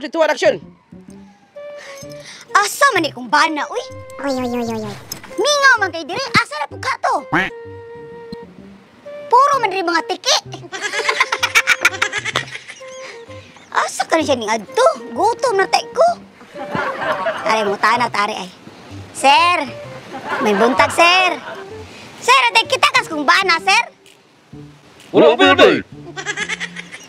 Ritual action. Asa man ikong bana, uy. Oy. Mingaw man kay diri, asa na pugka to? Puro man rin mga tiki. Asa ka rin siya ning adto? Gutom na tayo ko. Ari mo, tanat, ari ay. Sir, may buntag, sir. Sir, aday kita kas kung bana, sir. Wala ba yun?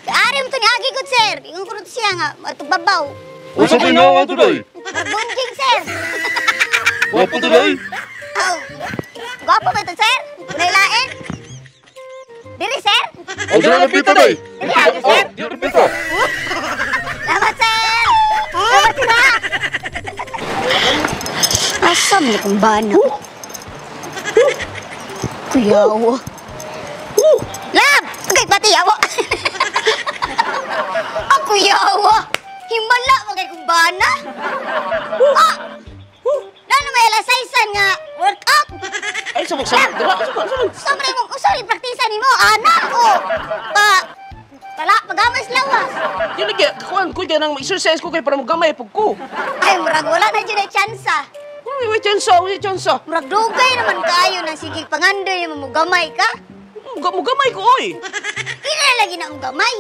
Ari mo to ni Agi good, sir. Ingon ko siya nga, matugbabaw. Usa ba nga ito day? Bunjing, sir. Wapo ito day? Oh, gwapo ba ito, sir? Kunay lain? Diri, sir? O di na pita day? Diri, Agi, sir? Di na pita. Salamat, sir! Salamat, sir! Asa mo kong bana? Kuyawa. Lab! Kay pati yawa! Ako yawa! Himala mo kay kong bana? Ah! Lalo may alasaysan nga workout! Ay, sabag-sabag. Dira, sabag-sabag. Sabre mo, usari praktisan ni mo, anak ko! Pagamas lawas! Yun lagi, kakuan ko dyan ang exercise ko kay para magamay pag ko. Ay, murag wala na dyan ay tsansa. Uy, tsansa. Murag dugay naman kayo na sige pangandoy mo gamay ka. Magamay ko, oy. Pila na lagi na ang gamay.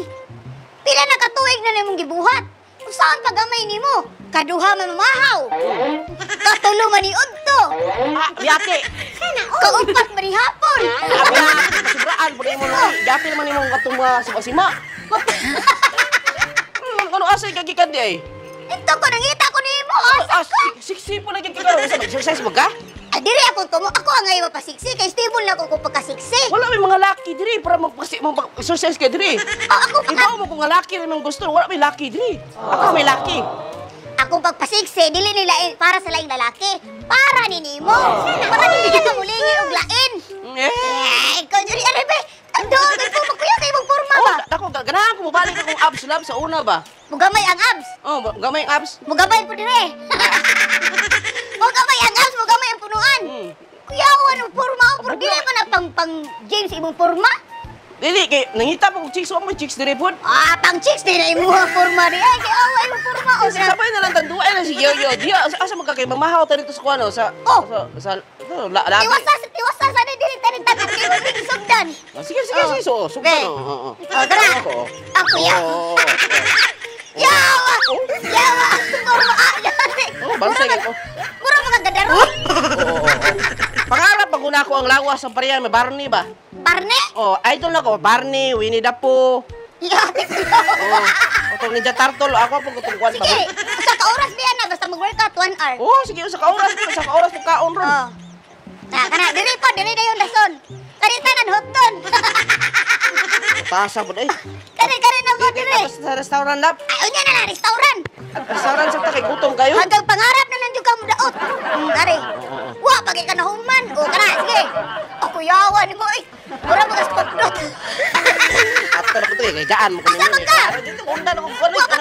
Pila na katuig na namong gibuhat. Kung saan pagamay ni mo? Kaduha mamahaw. Katulo maniod to. Ah, biyate. Kaupat manihapon. Sobraan, pagay mo na. Biyate naman yung mga katong mga sima-sima. Ano asay kagikan di ay? Ito ko, nangita ko ni mo. Asa ka? Siksi po lagi kikaro. Exercise mo ka? Diri ako tumo. Ako ang ngayon mapasiksi. Kay stable na ako kung pagkasiksi. Wala may mga laki diri para mag-exercise ka diri. Ako Ikaw mo kung nga laki rin ang gusto. Wala may laki diri. Ako may laki. Ako pagpasiksi, dili nila para sa laing lalaki. Para ni Nimo. Para dili na kamulingi og lain. Ikaw diri arabe. Ang doon ko magkuya kay mong forma ba? Ako, ganahan ko mabalik akong abs lab sa una ba? Mugamay ang abs. Oh, gamay ang abs. Mugamay po dire. Mugamay ang abs, mugamay ang punuan. Kuya, anong forma ako? Pero dili man na pang James imong forma. Dili, kay nangita pa kong chicks. Wala mo chicks diri po. Pang chicks din ay imuha forma rin. Ay, kaya awa imong forma. O, Sabay na lang tanduay na si Yo-Yo. Diya, asa magkakay mamahaw ta dito sa kuano sa labi. Tiwasa sa dili tanin tanan kay mo sugdan. Sige. So, Be. Oo. Tara. Ako ya. Yawa! Yawa! Forma ayari. Bansay ko. Mura mga gadaro. Pangarap pag una ko ang lawas sa pariyan, may Barney ba? Parne? Oh, idol na ko. Barney, Winnie the Pooh. Yati ko. Otong Ninja Turtle, ako po kutong kwan pa. Sige, sa ka-oras diyan na basta mag-workout 1 hour. Oh, sige, sa kauras po kaon ron. Oh. Kana dili na yung lason. Karitanan hotdon. Tasa po eh. Kani na mo dire. Tapos sa restaurant lab. Ay, unya na lang restaurant. Restaurant sa takay gutom kayo. Hanggang pangarap na nandiyo ka mo daot. Dari. Wa pagi ka na human. O kana sige. Ako yawan mo eh. Mura mga spot dot. At na po ito eh, kaya gaan mo kami. Asa man ka? Dito, undan ako. Ano Wa pa